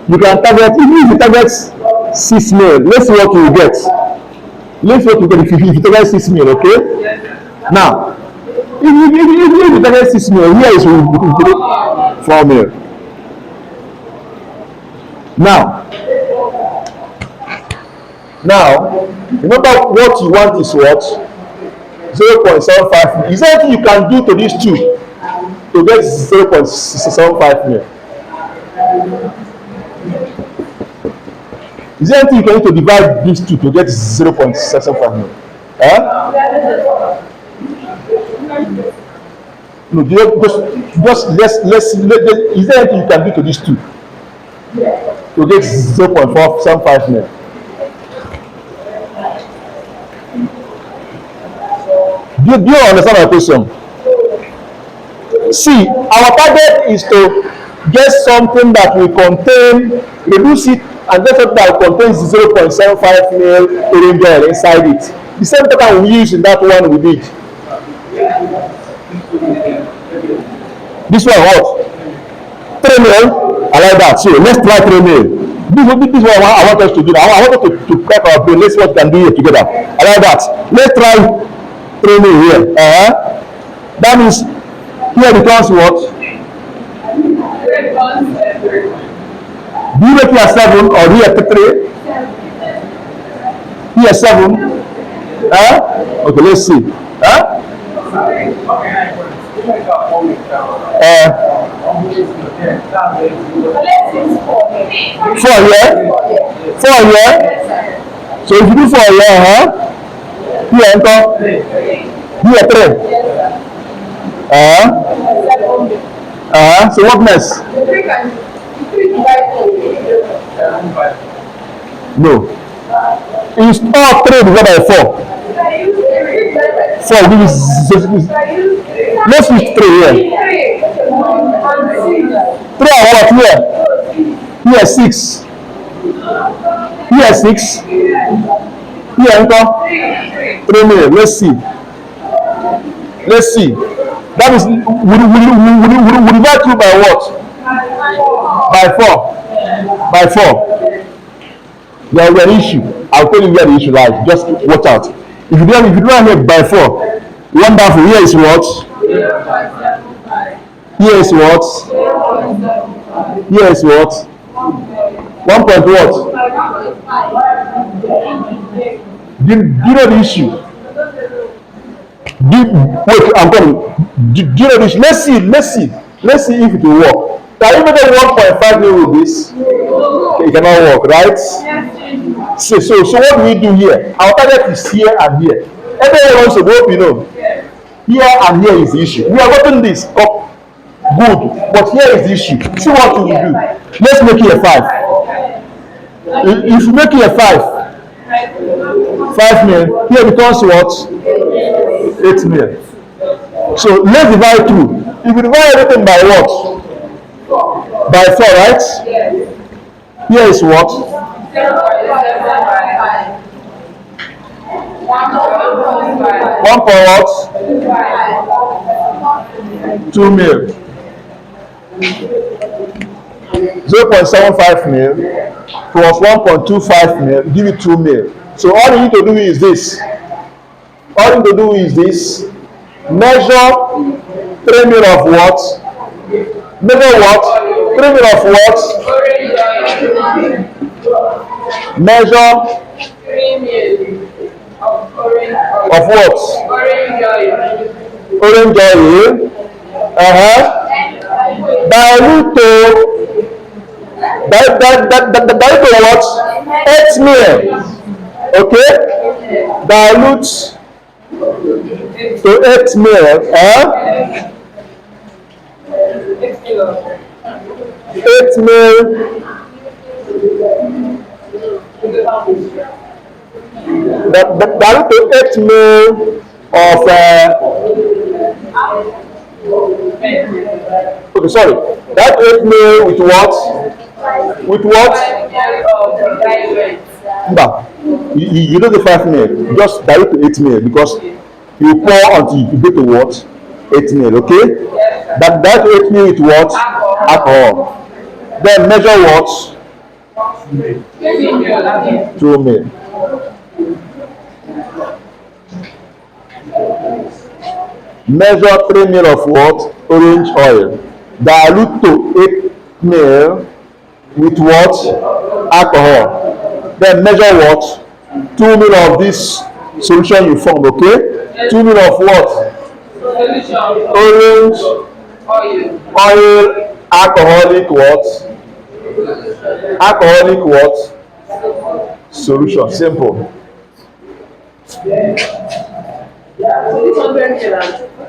You can target, even if you target 6 ml, let's see what you get. Let's see what you get if you target 6 ml, okay? Now, if you target 6 ml, here is 4 ml. Now, remember what you want is what? 0.75 ml. Is there anything you can do to these two to get 0.75 ml? Is there anything you can do to divide these two to get 0.75 ml? No, let's is there anything you can do to these two to get 0.475 ml? Do you understand my question? See, our target is to get something that will contain, reduce it, and get something that contains 0.75 ml orange oil inside it. The same pattern we use in that one we did. This one what? 3 ml. I like that. So let's try 3 ml. This is what I want us to do. I want us to crack our brain. Let's see what we can do here together. I like that. Let's try 3 ml here. That means here becomes what? Do you make here 7 or here 3? Here 7. Okay, let's see. 4 here. 4 here. So if you do 4 here, here enter. Here 3. So what next? No. It's all 3 divided by 4. 4 gives. Let's use 3 here. 3 and what here? Here 6. Here 6. Here enter 3 million. Let's see. Let's see. That is, we divide through by what? By 4. There is an issue. I'll tell you where the issue lies. Just watch out. If you don't have by 4, wonderful. Here is what? Here is what? Here is what? 1 point what? Do you know the issue? Wait, I'm coming. Do you know the issue? Let's see if it will work. Can you make a 1.5 mil with this? Okay, it cannot work, right? So what do we do here? Our target is here and here. Everyone wants to go, you know. Here and here is the issue. We are gotten this up good, but here is the issue. See what we will do. Let's make it a 5. If you make it a 5 mil, here becomes what? 8 mil. So let's divide through. If you divide everything by what? By 4, right? Here is what? 1 point what? 2 mil. 0.75 mil plus 1.25 mil give you 2 mil. So all you need to do is this. Measure 3 mil of what? Measure what? 3 mil of what? Measure 3 mil of what? Orange oil. Dilute to what? 8 mil. Okay? Dilute to 8 mil. 8 mil. Dilute to 8 mil of okay, sorry. That 8 mil with what? With what? You know the 5 mil. Just dilute to 8 mil because you pour until you get to what? 8 mil. Okay? That 8 mil with what? Alcohol. Then measure what? 2 mil. Measure 3 mil of what? Orange oil. Dilute to 8 mil with what? Alcohol. Then measure what? 2 mil of this solution you formed, okay? 2 mil of what? Orange oil, alcoholic what? Alcoholic what? Solution. Simple.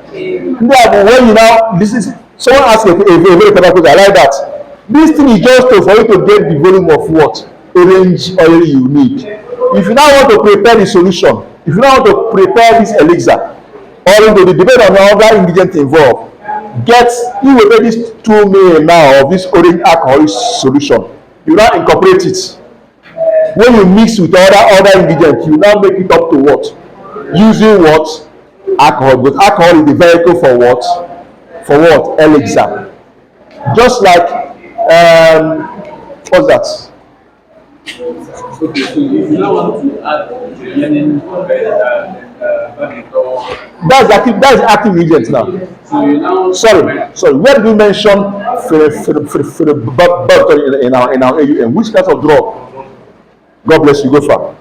When you now, this is someone asked a very clever question. I like that. This thing is just for you to get the volume of what orange oil you need. If you now want to prepare the solution, if you now want to prepare this elixir, or it will depend on the other ingredients involved. Get you will take this 2 ml now of this orange alcoholic solution. You now incorporate it. When you mix with other ingredients, you now make it up to what? Using what? Alcohol. Because alcohol is the vehicle for what? For what? Elixir. Just like what's that? Okay, so if you now want to add the remaining That's active ingredient now. so you now Sorry. Where did you mention in our AUM? Which kind of drug? God bless you. Go far.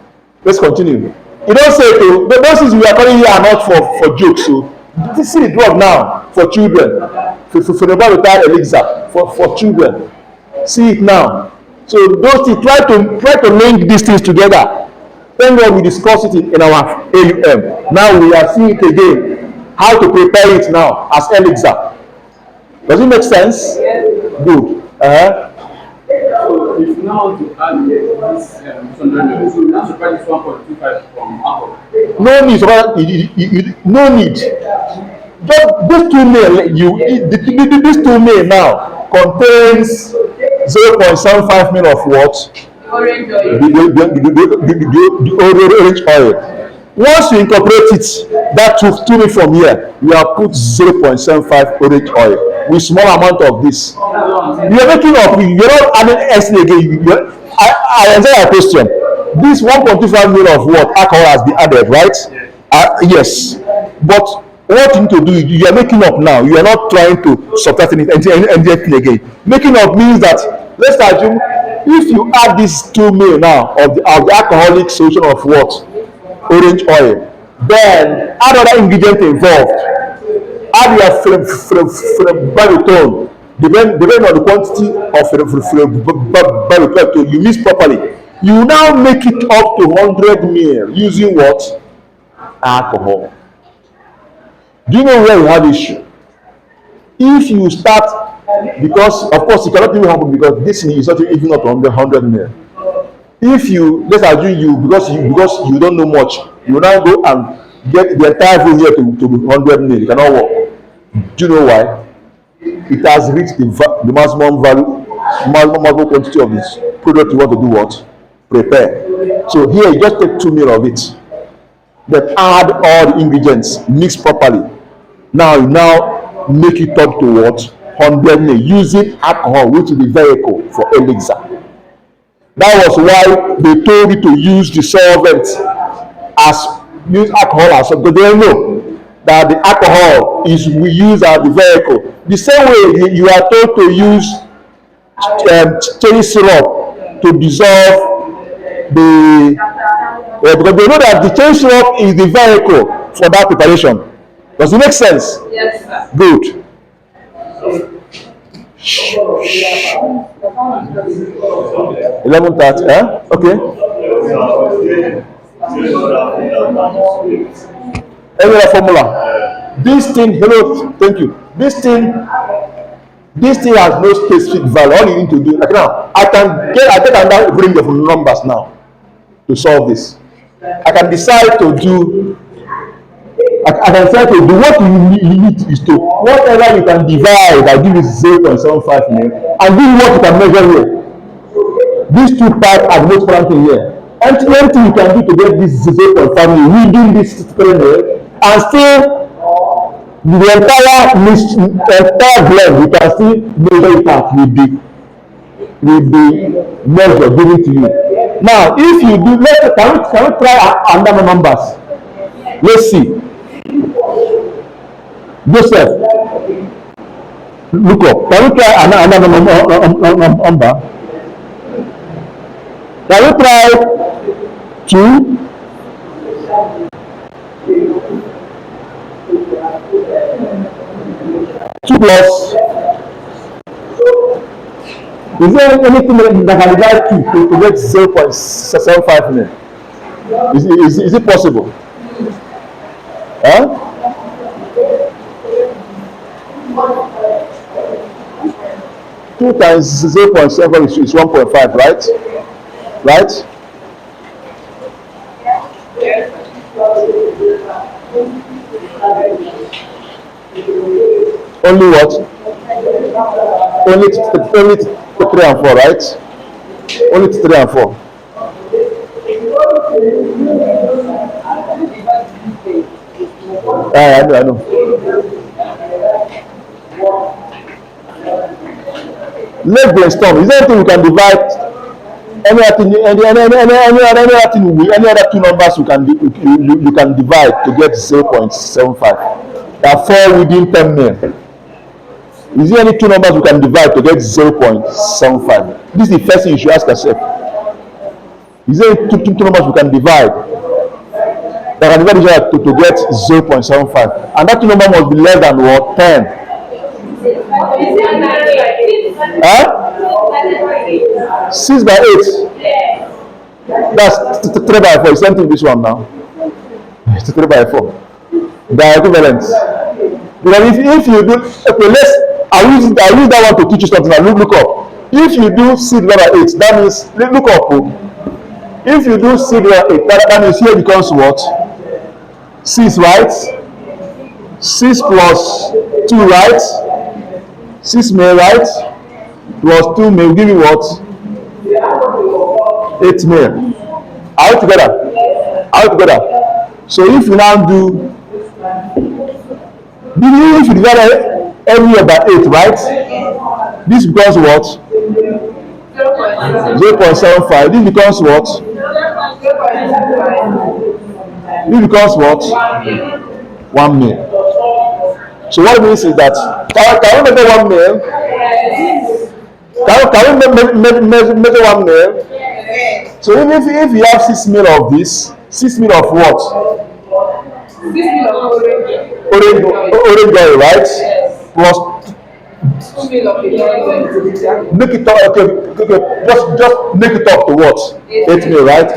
Let's continue. You don't say to the things we are calling here are not for jokes. So this is the drug now for children. For the volatile elixir for children. See it now. So those things try to link these things together. Thank God we discussed it in our AUM. Now we are seeing it again. How to prepare it now as elixir. Does it make sense? Good. so if you now want to add this 100 so you now subtract this 1.25 from alcohol. No need. Just this 2 ml this 2 ml now contains 0.75 ml of what? Orange oil. The orange oil. Once you incorporate it, that 2 ml from here, you have put 0.75 orange oil with small amount of this. You are making up. You're not adding anything again. I answer your question. This 1.25 ml of what alcohol has been added, right? Yes. But what you need to do, you are making up now. You are not trying to subtract anything again. Making up means that, let's assume, if you add this 2 ml now of the alcoholic solution of what? Orange oil. Then add other ingredient involved. Add your baritone. Depending on the quantity of baritone you mix properly. You now make it up to 100 ml using what? Alcohol. Do you know where you have issue? If you start, because of course it cannot even happen because this is not even up to 100 ml. If you, let's assume you because you don't know much, you now go and get the entire thing here to 100 ml. It cannot work. Do you know why? It has reached the maximum quantity of this product you want to do what? Prepare. So here you just take 2 ml of it. Then add all the ingredients, mix properly. Now you now make it up to what? 100 ml using alcohol, which is the vehicle for elixir. That was why they told you to use the solvent use alcohol as because they know that the alcohol is we use as the vehicle. The same way you are told to use cherry syrup to dissolve because they know that the cherry syrup is the vehicle for that preparation. Does it make sense? Yes, sir. Good. 11:30. Okay. Any other formula? This thing, hello, thank you. This thing has no specific value. All you need to do, like now, I take another range of numbers now to solve this. I can decide to do. I can decide to do what you need is to whatever you can divide. I give it 0.75 ml, and this is what you can measure here. These two parts are the most important thing here. And anything you can do to get this 0.5 ml within this 3 ml, and still the entire blend you can still measure it out with the measure given to you. Now, if you do, can we try another numbers? Let's see. Joseph, look up. Can we try another number? Can we try 2? Two plus. Is there anything that can divide 2 to get 0.75 ml? Is it possible? Huh? 2 times 0.7 is 1.5, right? Right? Only what? Only to 3 and 4, right? Only to 3 and 4. Ah, I know. Let's brainstorm. Is there anything we can divide? Any other thing, any other two numbers you can divide to get 0.75? There are 4 within 10 mil. Is there any two numbers we can divide to get 0.75? This is the first thing you should ask yourself. Is there two numbers we can divide that can divide each other to get 0.75? And that two number must be less than what? 10. Huh? 6 by 8. That's 3 by 4. It's same thing this one now. It's 3 by 4. They are equivalent. Because if you do, okay, I'll use that one to teach you something. Look up. If you do 6 by 8, that means, look up. If you do 6 by 8, that means here becomes what? 6, right? 6 plus 2, right? 6 mil, right? Plus 2 mil give you what? 8 mil. Are we together? So if you now do, if you divide every year by 8, right? This becomes what? 0.75. This becomes what? This becomes what? 1 mil. So what it means is that can we measure 1 mil? Can we measure 1 mil? So if you have 6 mil of this, 6 mil of what? Orange oil, right? Plus make it up. Okay. Just make it up to what? 8 mil, right?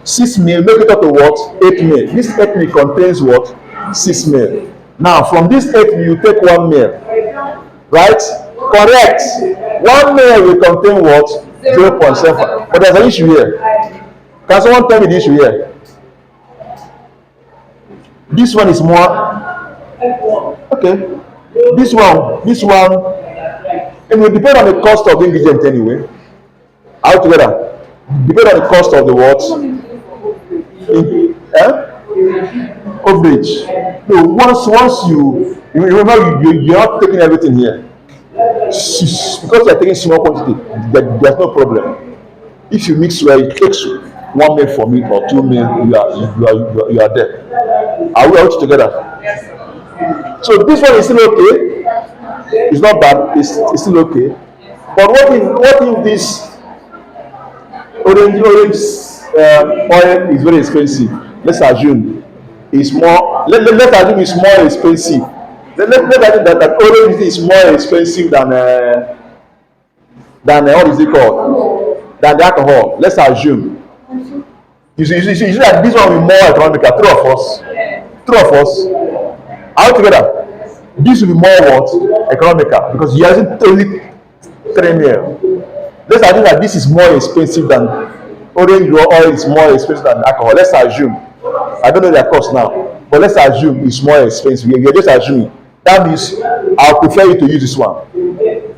6 mil. Make it up to what? 8 mil. This 8 mil contains what? 6 mil. Now from this 8 mil you take 1 mil, right? Correct. 1 mil will contain what? 0.75. But there's an issue here. Can someone tell me the issue here? This one is more. Okay. This one. It will depend on the cost of the ingredient anyway. All together. Depend on the cost of the what? Overage. No, once you remember you're not taking everything here. Because you're taking small quantity, there's no problem. If you mix well, it takes 1 mil for me or 2 mil, you are there. Are we out together? So this one is still okay. It's not bad. It's still okay. But what if this orange oil is very expensive? Let's assume it's more. Let's assume it's more expensive. Let's assume that orange is more expensive than what is it called? Than the alcohol. Let's assume. You see that this one will be more economical. True of us. All together, this will be more what? Economical, because you're using only 3 mil. Let's assume that this is more expensive than orange oil is more expensive than alcohol. Let's assume. I don't know their cost now, but let's assume it's more expensive. You're just assuming. That means I'll prefer you to use this one.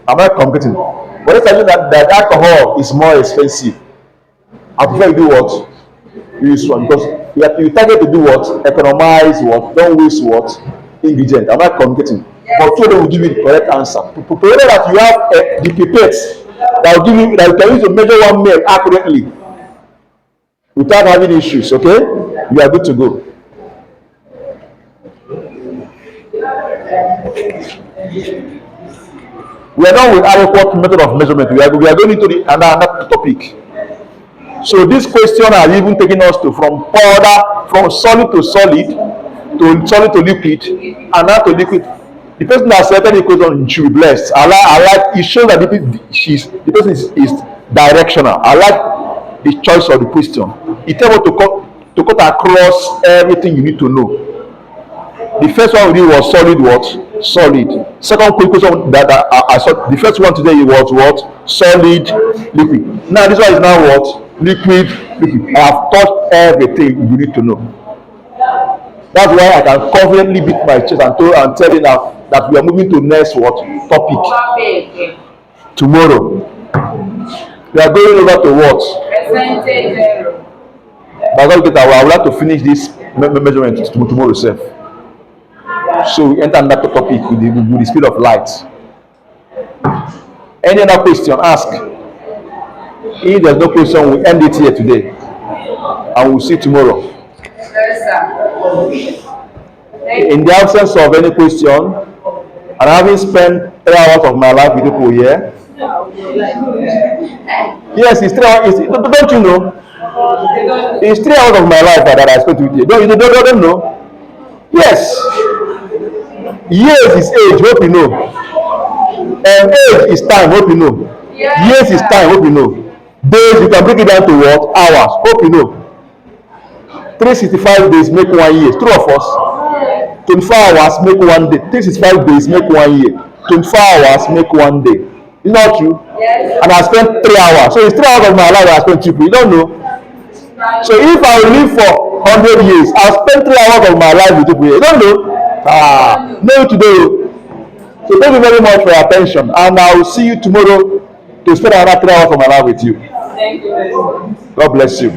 I'm not competing. But let's assume that alcohol is more expensive. I prefer you do what? Use this one, because you target to do what? Economize what? Don't waste what? Ingredient. I'm not communicating. But two of them will give you the correct answer. Provided that you have the pipettes that will give you that you can use to measure 1 mil accurately without having issues. Okay, you are good to go. We are done with adequate method of measurement. We are going into another topic. So this question has even taken us to from solid to solid, to solid to liquid, and now to liquid. The person that selected the question should be blessed. I like it shows that the person is directional. I like the choice of the question. It tells you to cut across everything you need to know. The first one we did was solid what? Solid. Second quick question that I saw, the first one today was what? Solid, liquid. Now this one is now what? Liquid. I have taught everything you need to know. That's why I can confidently beat my chest and tell you now, that we are moving to next what topic Topic. tomorrow. We are going over to what? Percentage error. By God, I would like to finish this measurement tomorrow, self. So we enter another topic with the speed of light. Any other question? Ask. If there's no question, we end it here today, and we'll see tomorrow. Yes, sir. In the absence of any question, and having spent 3 hours of my life with people here, yes, it's 3 hours. Don't you know? It's 3 hours of my life that I spent with you. Don't know? Yes. Years is age, hope you know. And age is time, hope you know. Years is time, hope you know. Days, you can break it down to what? Hours, hope you know. 365 days make 1 year. True of us. 24 hours make 1 day. 365 days make 1 year. 24 hours make 1 day. It's not true. Yes. And I spent 3 hours. So it's 3 hours of my life I spent cheaply. You don't know. So if I live for 100 years, I spend 3 hours of my life with people here. You don't know. No today. So thank you very much for your attention, and I will see you tomorrow to spend another 3 hours of my life with you. Thank you very much. God bless you.